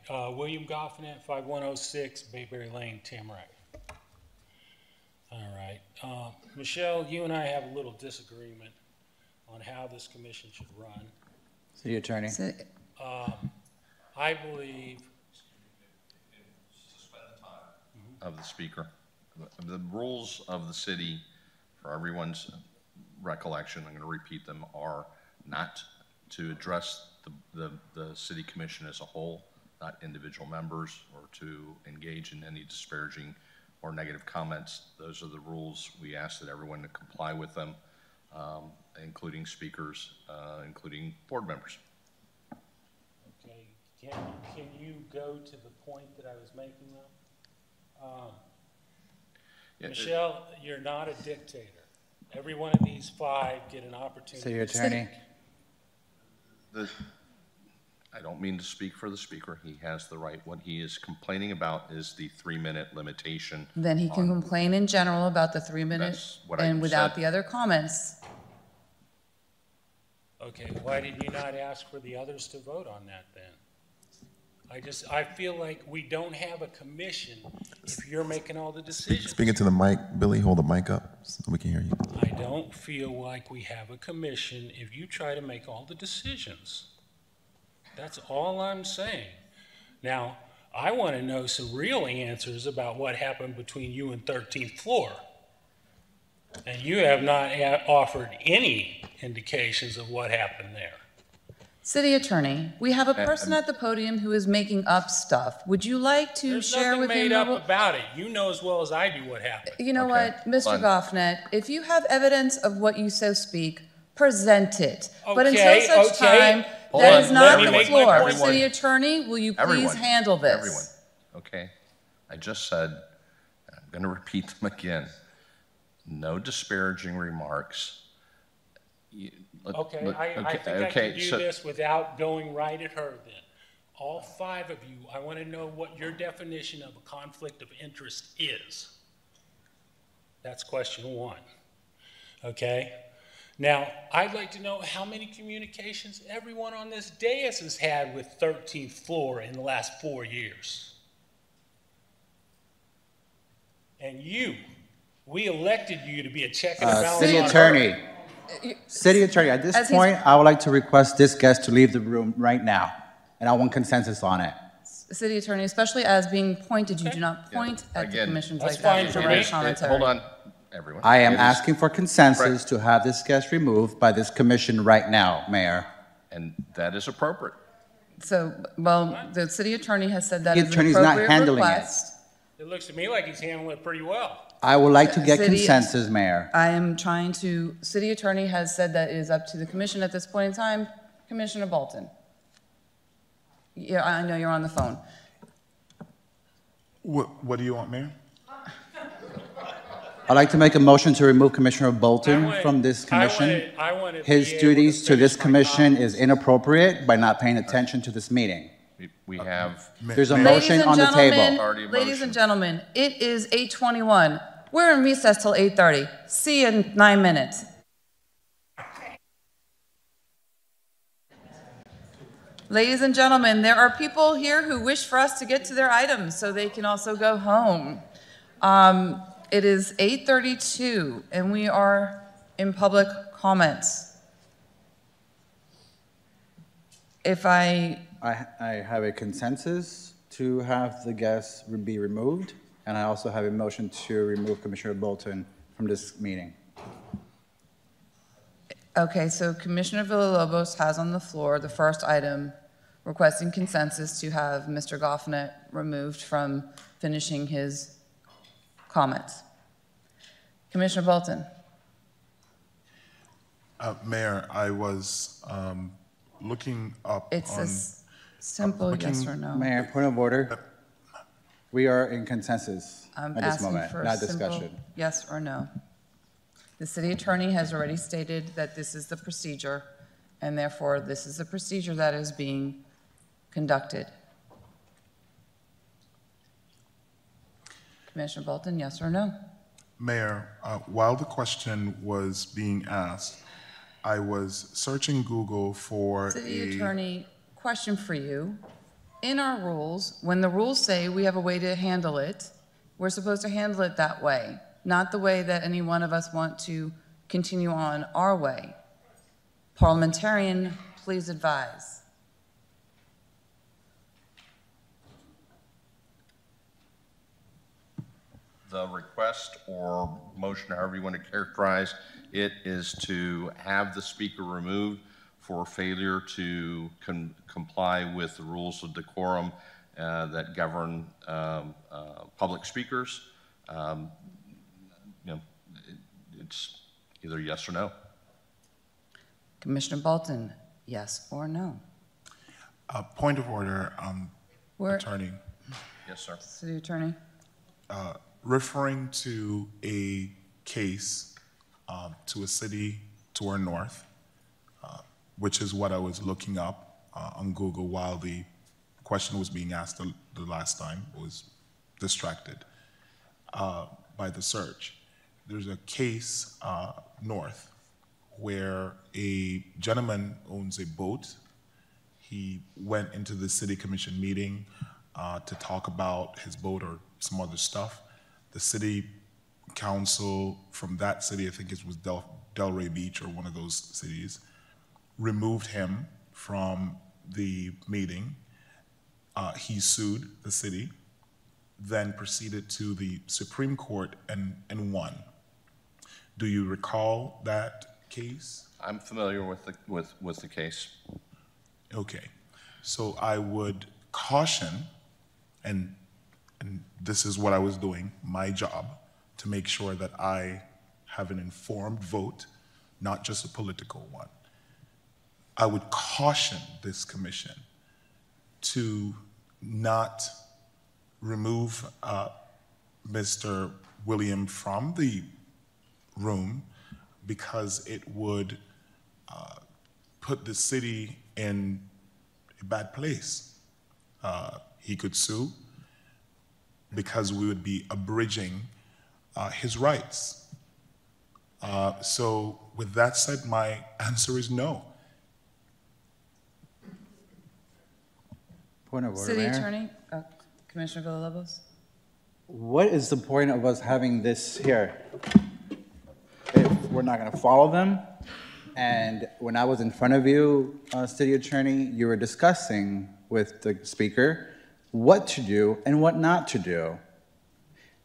William Goffin, 5106 Bayberry Lane, Tamarac. All right. Michelle, you and I have a little disagreement on how this commission should run. City Attorney. I believe... Suspend the time of the speaker. The rules of the city, for everyone's recollection, I'm going to repeat them, are not to address the city commission as a whole, not individual members, or to engage in any disparaging or negative comments. Those are the rules. We ask that everyone to comply with them, including speakers, including board members. Okay. Can you go to the point that I was making, though? Michelle, you're not a dictator. Every one of these 5 get an opportunity. City Attorney. I don't mean to speak for the speaker. He has the right. What he is complaining about is the 3-minute limitation. Then he can complain in general about the 3 minutes and without the other comments. Okay, why did you not ask for the others to vote on that then? I feel like we don't have a commission if you're making all the decisions. Speaking to the mic, Billy, hold the mic up so we can hear you. I don't feel like we have a commission if you try to make all the decisions. That's all I'm saying. Now, I want to know some real answers about what happened between you and 13th floor. And you have not offered any indications of what happened there. City Attorney, we have a person at the podium who is making up stuff. Would you like to share with him? There's nothing made up about it. You know as well as I do what happened. You know what, Mr. Goffnet, if you have evidence of what you so speak, present it. But until such time, that is not the floor. City Attorney, will you please handle this? Everyone, okay? I just said, I'm going to repeat them again. No disparaging remarks. Okay, I think I can do this without going right at her then. All 5 of you, I want to know what your definition of a conflict of interest is. That's question 1. Okay? Now, I'd like to know how many communications everyone on this dais has had with 13th floor in the last 4 years. And you, we elected you to be a check and balance. City Attorney. City Attorney, at this point, I would like to request this guest to leave the room right now, and I want consensus on it. City Attorney, especially as being pointed, you do not point at the commissions like that. Hold on, everyone. I am asking for consensus to have this guest removed by this commission right now, Mayor. And that is appropriate. So, well, the City Attorney has said that The is an Attorney's not appropriate handling request. It looks to me like he's handling it pretty well. I would like to get consensus, Mayor. I am trying to, City Attorney has said that it is up to the commission at this point in time. Commissioner Bolton. Yeah, I know you're on the phone. What do you want, Mayor? I'd like to make a motion to remove Commissioner Bolton from this commission. His duties to this commission is inappropriate by not paying attention to this meeting. We have... There's a motion on the table. Ladies and gentlemen, it is 8:21. We're in recess till 8:30. See you in 9 minutes. Ladies and gentlemen, there are people here who wish for us to get to their items so they can also go home. It is 8:32, and we are in public comments. If I have a consensus to have the guests be removed, and I also have a motion to remove Commissioner Bolton from this meeting. Okay, so Commissioner Villalobos has on the floor the first item requesting consensus to have Mr. Goffnet removed from finishing his comments. Commissioner Bolton. Mayor, I was looking up It's a simple yes or no. Mayor, point of order. We are in consensus I'm at this asking moment, for not a simple discussion. yes or no. The city attorney has already stated that this is the procedure, and therefore this is the procedure that is being conducted. Commissioner Bolton, yes or no? Mayor, while the question was being asked, I was searching Google for City attorney, question for you. in our rules, when the rules say we have a way to handle it, we're supposed to handle it that way, not the way that any one of us want to continue on our way. Parliamentarian, please advise. The request or motion, however you want to characterize it, is to have the speaker removed for failure to comply with the rules of decorum that govern public speakers. It's either yes or no. Commissioner Bolton, yes or no? Point of order, Attorney. Yes, sir. City Attorney? Referring to a case to a city to our north, which is what I was looking up on Google while the question was being asked the last time. I was distracted by the search. There's a case north where a gentleman owns a boat. He went into the city commission meeting to talk about his boat or some other stuff. The city council from that city, I think it was Delray Beach or one of those cities, removed him from the meeting. He sued the city, then proceeded to the Supreme Court and won. Do you recall that case? I'm familiar with the case. Okay, so I would caution, and this is what I was doing, my job, to make sure that I have an informed vote, not just a political one. I would caution this commission to not remove Mr. William from the room because it would put the city in a bad place. He could sue because we would be abridging his rights. So with that said, my answer is no. Point of order, City Mayor. Attorney, Commissioner Villalobos? What is the point of us having this here if we're not going to follow them? And when I was in front of you, City Attorney, you were discussing with the speaker what to do and what not to do.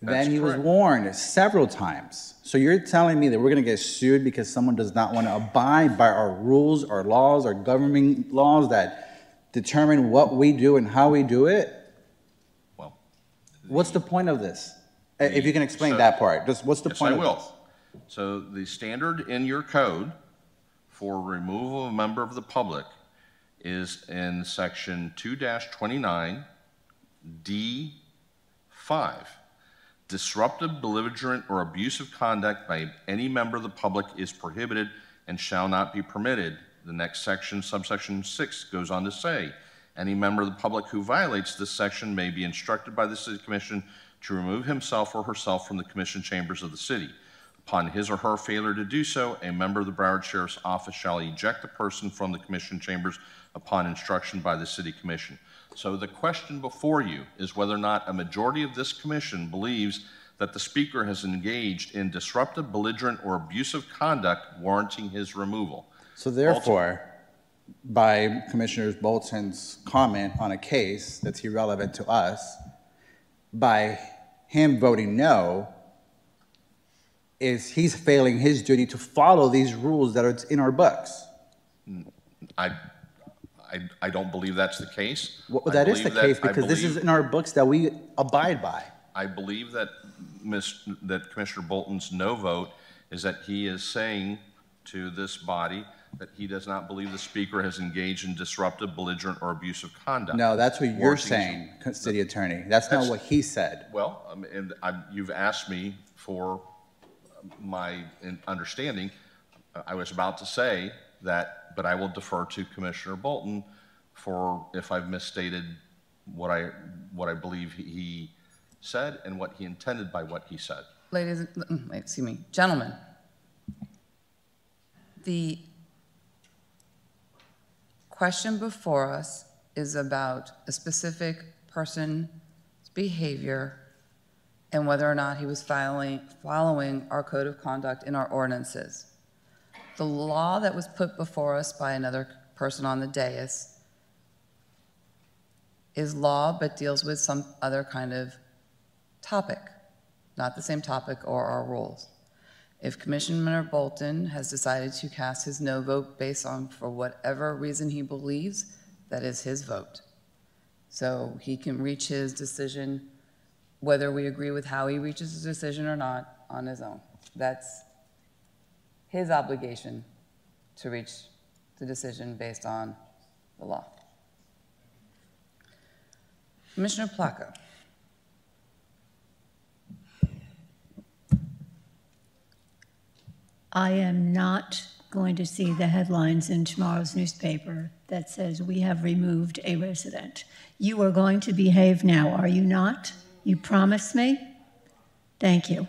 Then he was warned several times. So you're telling me that we're going to get sued because someone does not want to abide by our rules, our laws, our governing laws that determine what we do and how we do it? Well, what's the point of this? If you can explain that part, just what's the point of this? Yes, I will. So the standard in your code for removal of a member of the public is in section 2-29 D5. Disruptive, belligerent, or abusive conduct by any member of the public is prohibited and shall not be permitted. The next section, subsection 6, goes on to say, any member of the public who violates this section may be instructed by the City Commission to remove himself or herself from the Commission chambers of the city. Upon his or her failure to do so, a member of the Broward Sheriff's Office shall eject the person from the Commission chambers upon instruction by the City Commission. So the question before you is whether or not a majority of this commission believes that the speaker has engaged in disruptive, belligerent, or abusive conduct warranting his removal. So therefore, by Commissioner Bolton's comment on a case that's irrelevant to us, by him voting no, he's failing his duty to follow these rules that are in our books. I don't believe that's the case. Well, that is the case because this is in our books that we abide by. I believe that that Commissioner Bolton's no vote is that he is saying to this body that he does not believe the speaker has engaged in disruptive, belligerent, or abusive conduct. No, that's what you're saying, City Attorney. That's not what he said. Well, you've asked me for my understanding. I was about to say that, but I will defer to Commissioner Bolton for if I've misstated what I believe he said and what he intended by what he said. Gentlemen, the question before us is about a specific person's behavior and whether or not he was following our code of conduct in our ordinances. The law that was put before us by another person on the dais is law, but deals with some other kind of topic, not the same topic or our rules. If Commissioner Bolton has decided to cast his no vote based on, for whatever reason he believes, that is his vote. So he can reach his decision, whether we agree with how he reaches his decision or not, on his own. That's his obligation to reach the decision based on the law. Commissioner Placa. I am not going to see the headlines in tomorrow's newspaper that says we have removed a resident. You are going to behave now, are you not? You promised me? Thank you.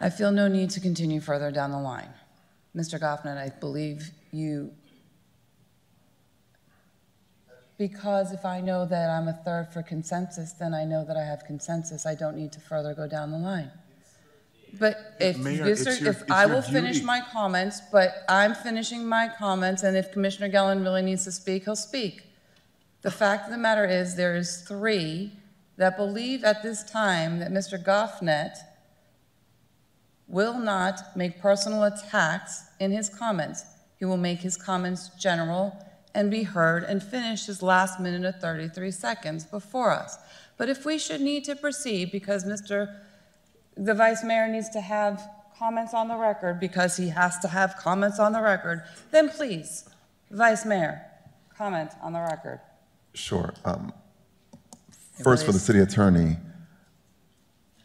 I feel no need to continue further down the line. Mr. Goffman, I believe you, because if I know that I'm a third for consensus, then I know that I have consensus. I don't need to further go down the line. But if, Mayor, if I will finish my comments, but I'm finishing my comments, and if Commissioner Gellan really needs to speak, he'll speak. The fact of the matter is there is 3 that believe at this time that Mr. Goffnet will not make personal attacks in his comments. He will make his comments general and be heard and finish his last minute of 33 seconds before us. But if we should need to proceed because the Vice Mayor needs to have comments on the record because he has to have comments on the record, then please, Vice Mayor, comment on the record. Sure. First, for the city attorney,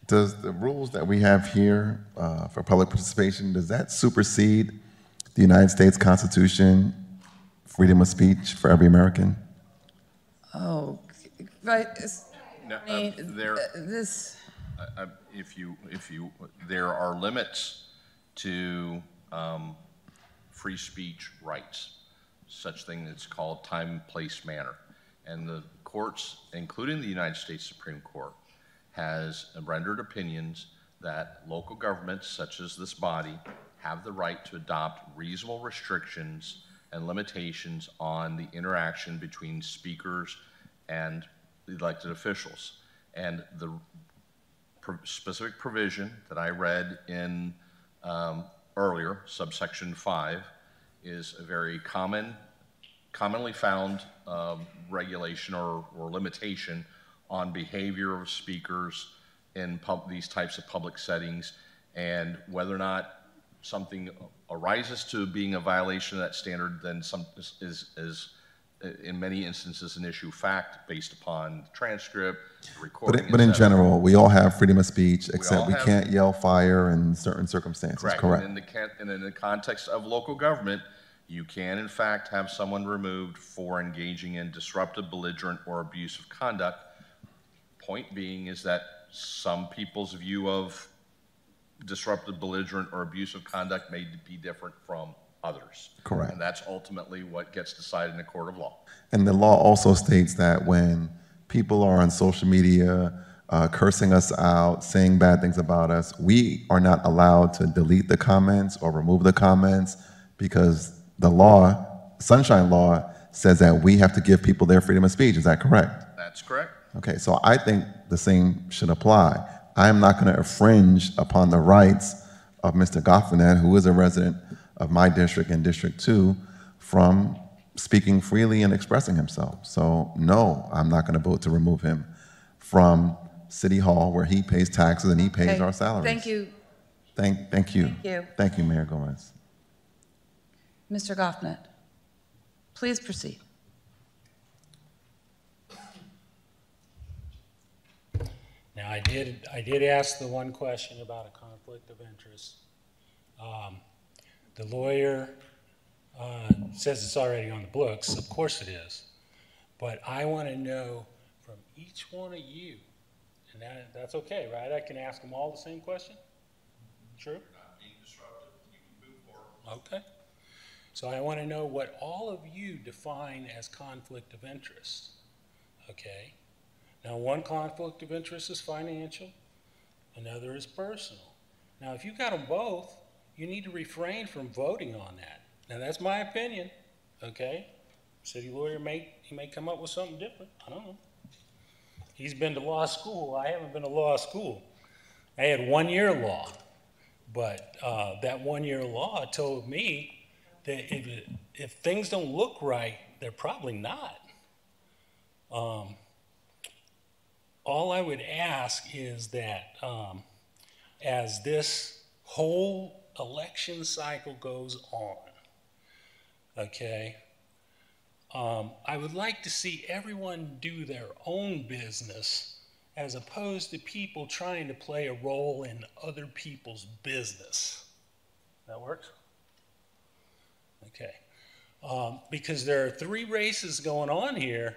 does the rules that we have here for public participation, does that supersede the United States Constitution, freedom of speech for every American? Oh, right. No, This. There are limits to free speech rights, such thing that's called time, place, manner. And the courts, including the United States Supreme Court, has rendered opinions that local governments, such as this body, have the right to adopt reasonable restrictions and limitations on the interaction between speakers and elected officials. And the specific provision that I read in earlier, subsection 5, is a very commonly found regulation or limitation on behavior of speakers in these types of public settings, and whether or not something arises to being a violation of that standard, then is in many instances an issue of fact based upon the transcript, recording. But in general, we all have freedom of speech, except we can't yell fire in certain circumstances, correct? And in the context of local government, you can in fact have someone removed for engaging in disruptive, belligerent, or abusive conduct. Point being is that some people's view of disruptive, belligerent, or abusive conduct may be different from others. Correct. And that's ultimately what gets decided in a court of law. And the law also states that when people are on social media cursing us out, saying bad things about us, we are not allowed to delete the comments or remove the comments, because the law, Sunshine Law, says that we have to give people their freedom of speech. Is that correct? That's correct. Okay, so I think the same should apply. I am not going to infringe upon the rights of Mr. Goffman, who is a resident of my district and District 2, from speaking freely and expressing himself. So no, I'm not going to vote to remove him from City Hall, where he pays taxes and he pays our salaries. Thank you. Thank you. Thank you. Thank you, Mayor Gomez. Mr. Goffnet, please proceed. Now, I did ask the one question about a conflict of interest. The lawyer says it's already on the books. Of course it is. But I want to know from each one of you, and that's okay, right? I can ask them all the same question? True? Not being disruptive, you can move forward. Okay. So I want to know what all of you define as conflict of interest, okay? Now, one conflict of interest is financial, another is personal. Now, if you've got them both, you need to refrain from voting on that. Now, that's my opinion, okay? City lawyer may come up with something different, I don't know. He's been to law school, I haven't been to law school. I had 1 year law, but that 1 year law told me that if things don't look right, they're probably not. All I would ask is that as this whole election cycle goes on, okay, I would like to see everyone do their own business as opposed to people trying to play a role in other people's business. That works? Okay. Because there are 3 races going on here,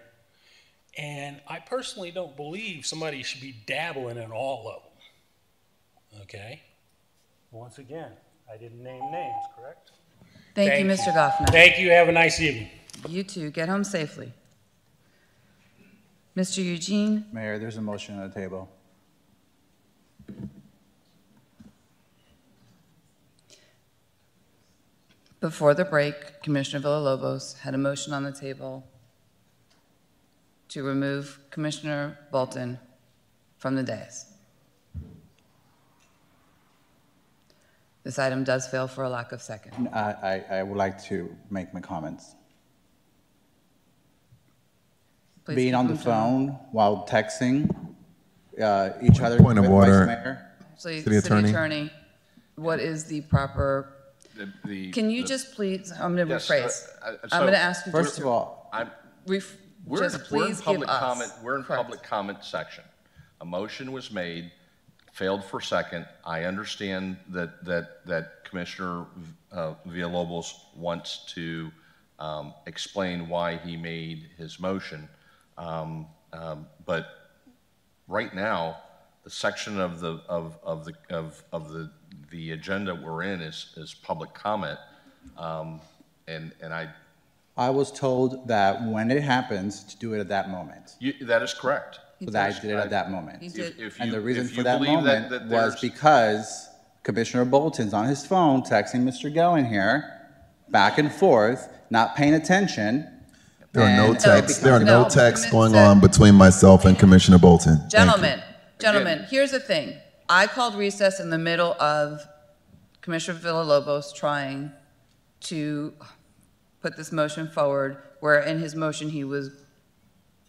and I personally don't believe somebody should be dabbling in all of them. Okay? Once again, I didn't name names, correct? Thank you, Mr. Goffman. Thank you. Have a nice evening. You too. Get home safely. Mr. Eugene? Mayor, there's a motion on the table. Before the break, Commissioner Villalobos had a motion on the table to remove Commissioner Bolton from the dais. This item does fail for a lack of second. I would like to make my comments. Please Being keep on the them to a- phone while texting each other Point of with order. Vice Mayor. Actually, City City Attorney. Attorney, what is the proper, can you just please, I'm going to Yes, rephrase. so- I'm going to ask you First just of all, We're in just please give public us. comment. We're in Correct. public comment section. A motion was made, failed for second. I understand that Commissioner Villalobos wants to explain why he made his motion. But right now, the section of the agenda we're in is public comment, and I was told that when it happens, to do it at that moment. that is correct. So that I did it at that moment. He did. And the reason if for you that believe moment that was there's- because Commissioner Bolton's on his phone texting Mr. Gellin here, back and forth, not paying attention. There are no and it texts. There are becomes- no No, texts going Commissioner- on between myself and Commissioner Bolton. Thank you. Gentlemen, here's the thing. I called recess in the middle of Commissioner Villalobos trying to put this motion forward, where in his motion he was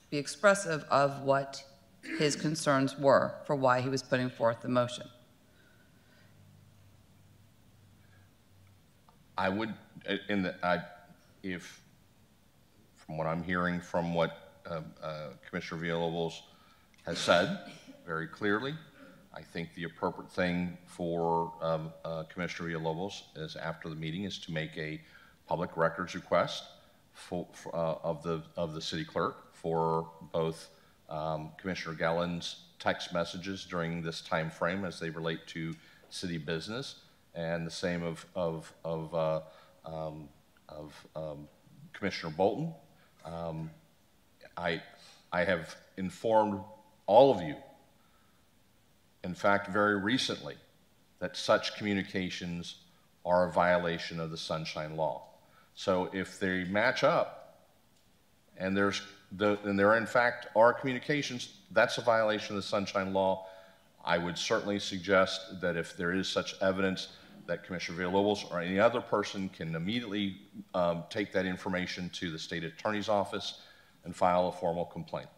be expressive of what his concerns were for why he was putting forth the motion. I would, if, from what I'm hearing from what Commissioner Villalobos has said very clearly, I think the appropriate thing for Commissioner Villalobos is after the meeting is to make a public records request of the city clerk for both Commissioner Gellin's text messages during this time frame as they relate to city business, and the same of Commissioner Bolton. I have informed all of you, in fact, very recently, that such communications are a violation of the Sunshine Law. So if they match up, and there in fact are communications, that's a violation of the Sunshine Law. I would certainly suggest that if there is such evidence, that Commissioner Villalobos or any other person can immediately take that information to the state attorney's office and file a formal complaint.